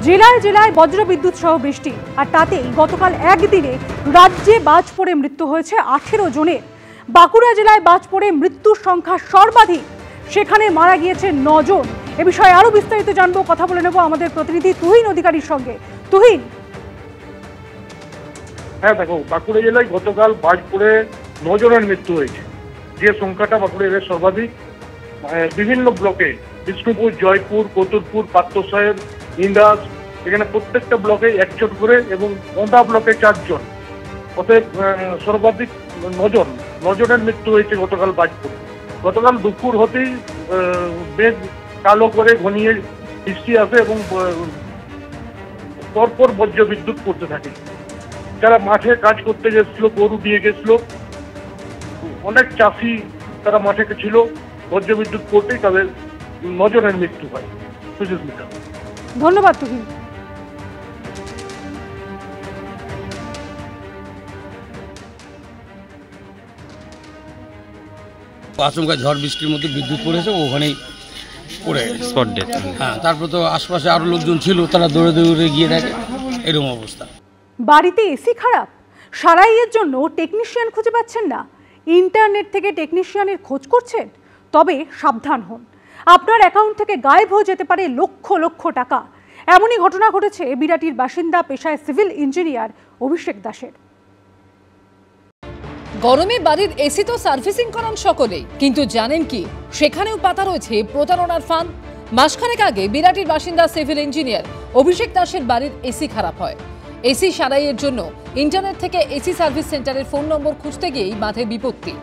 জেলায় জেলায় বজ্রবিদ্যুৎ সহ বৃষ্টি, আর তাতেই গতকাল একদিনে রাজ্যে বাজ পড়ে মৃত্যু হয়েছে 18 জনের। বাঁকুড়া জেলায় বাজ পড়ে মৃত্যুর সংখ্যা সর্বাধিক, সেখানে মারা গিয়েছে 9 জন। এ বিষয়ে আরো বিস্তারিত জানবো, কথা বলে নেব আমাদের প্রতিনিধি তুহিন অধিকারীর সঙ্গে। তুহিন। হ্যাঁ দেখো, বাঁকুড়া জেলায় গতকাল বাজ পড়ে 9 জনের মৃত্যু হয়েছে, যে সংখ্যাটা বাঁকুড়া জেলার সর্বাধিক। বিভিন্ন ব্লকে, বিষ্ণুপুর, জয়পুর, কতুরপুর, পাত্রসাহেব, ইন্দাস, এখানে প্রত্যেকটা ব্লকে 1 জন করে এবং ওন্দা ব্লকে 4 জন, অতএব সর্বাধিক 9 জনের মৃত্যু হয়েছে গতকাল বাজ পড়ে। গতকাল দুপুর হতেই মেঘ কালো করে ঘনিয়ে বৃষ্টি আসে এবং পরপর বজ্রবিদ্যুৎ পড়তে থাকে। যারা মাঠে কাজ করতে গেছিল, গরু দিয়ে গেছিল, অনেক চাষি তারা মাঠে ছিল, বজ্রবিদ্যুৎ পড়তেই তাদের 9 জনের মৃত্যু হয়। ধন্যবাদ তুহিন। আচমকা ঝড় বৃষ্টির মধ্যে বিদ্যুৎ পড়েছে, ওখানেই পড়ে স্পট ডেথ। হ্যাঁ, তারপর তো আশপাশে আরো লোকজন ছিল, তারা দৌড়ে দৌড়ে গিয়ে দেখে এরকম অবস্থা। বাড়িতে এসি খারাপ, সারাইয়ের জন্য টেকনিশিয়ান খুঁজে পাচ্ছেন না, ইন্টারনেট থেকে টেকনিশিয়ানের খোঁজ করছেন? তবে সাবধান হন, আপনার অ্যাকাউন্ট থেকে গায়েব হয়ে যেতে পারে লক্ষ লক্ষ টাকা। এমনই ঘটনা ঘটেছে বিরাটির বাসিন্দা, পেশায় সিভিল ইঞ্জিনিয়ার অভিষেক দাসের। গরমে বাড়ির এসি তো সার্ভিসিং করান সকলেই, কিন্তু জানেন কি সেখানেও পাতা রয়েছে প্রতারণার ফাঁদ। মাসখানেক আগে বিরাটির বাসিন্দা সিভিল ইঞ্জিনিয়ার অভিষেক দাসের বাড়ির এসি খারাপ হয়। এসি সারাইয়ের জন্য ইন্টারনেট থেকে এসি সার্ভিস সেন্টারের ফোন নম্বর খুঁজতে গিয়েই বাধে বিপত্তি।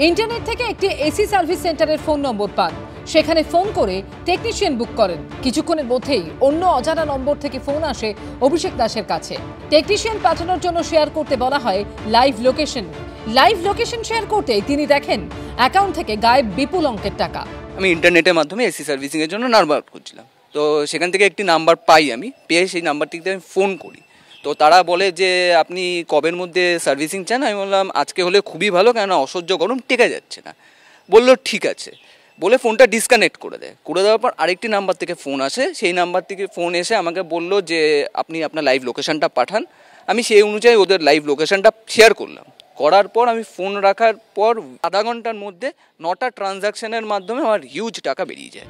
ইন্টারনেট থেকে একটি এসি সার্ভিস সেন্টারের ফোন নম্বর পান, সেখানে ফোন করে টেকনিশিয়ান বুক করেন। কিছুক্ষণের মধ্যেই অন্য অজানা নম্বর থেকে ফোন আসে অভিষেক দাসের কাছে। টেকনিশিয়ান পাঠানোর জন্য শেয়ার করতে বলা হয় লাইভ লোকেশন শেয়ার করতে তিনি দেখেন অ্যাকাউন্ট থেকে গায়েব বিপুল অঙ্কের টাকা। আমি ইন্টারনেটের মাধ্যমে এসি সার্ভিসিং এর জন্য নাম্বার খুঁজছিলাম, তো সেখান থেকে একটি নাম্বার পাই, আমি পেয়ে সেই নাম্বারটিতে আমি ফোন করি। তো তারা বলে যে আপনি কবের মধ্যে সার্ভিসিং চান? আমি বললাম আজকে হলে খুবই ভালো, কেননা অসহ্য গরম, টেকা যাচ্ছে না। বললো ঠিক আছে, বলে ফোনটা ডিসকানেক্ট করে দেয়। করে দেওয়ার পর আরেকটি নাম্বার থেকে ফোন আসে, সেই নাম্বার থেকে ফোন এসে আমাকে বললো যে আপনি আপনার লাইভ লোকেশনটা পাঠান। আমি সেই অনুযায়ী ওদের লাইভ লোকেশনটা শেয়ার করলাম। করার পর আমি ফোন রাখার পর আধা ঘন্টার মধ্যে 9টা ট্রানজাকশনের মাধ্যমে আমার হিউজ টাকা বেরিয়ে যায়।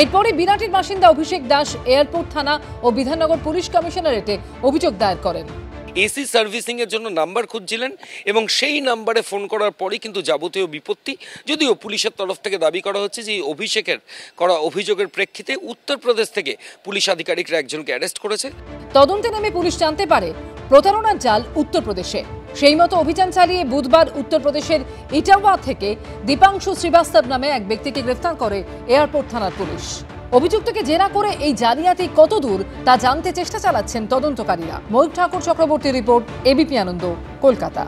এরপরে বিরাটির বাসিন্দা অভিষেক দাস এয়ারপোর্ট থানা ও বিধাননগর পুলিশ কমিশনারেটে অভিযোগ দায়ের করেন। এসি সার্ভিসিং এর জন্য নাম্বার খুঁজছিলেন এবং সেই নাম্বারে ফোন করার পরই কিন্তু যাবতীয় বিপত্তি। যদিও পুলিশের তরফ থেকে দাবি করা হচ্ছে যে অভিষেকের করা অভিযোগের প্রেক্ষিতে উত্তরপ্রদেশ থেকে পুলিশ আধিকারিকরা একজনকে অ্যারেস্ট করেছে। তদন্তে নেমে পুলিশ জানতে পারে প্রতারণার জাল উত্তরপ্রদেশে। সেই মতো অভিযান চালিয়ে বুধবার উত্তরপ্রদেশের ইটাওয়া থেকে দীপাংশু শ্রীবাস্তব নামে এক ব্যক্তিকে গ্রেফতার করে এয়ারপোর্ট থানার পুলিশ। অভিযুক্তকে জেরা করে এই জালিয়াতি কত দূর তা জানতে চেষ্টা চালাচ্ছেন তদন্তকারীরা। ময়ূর ঠাকুর চক্রবর্তী রিপোর্ট, এবিপি আনন্দ, কলকাতা।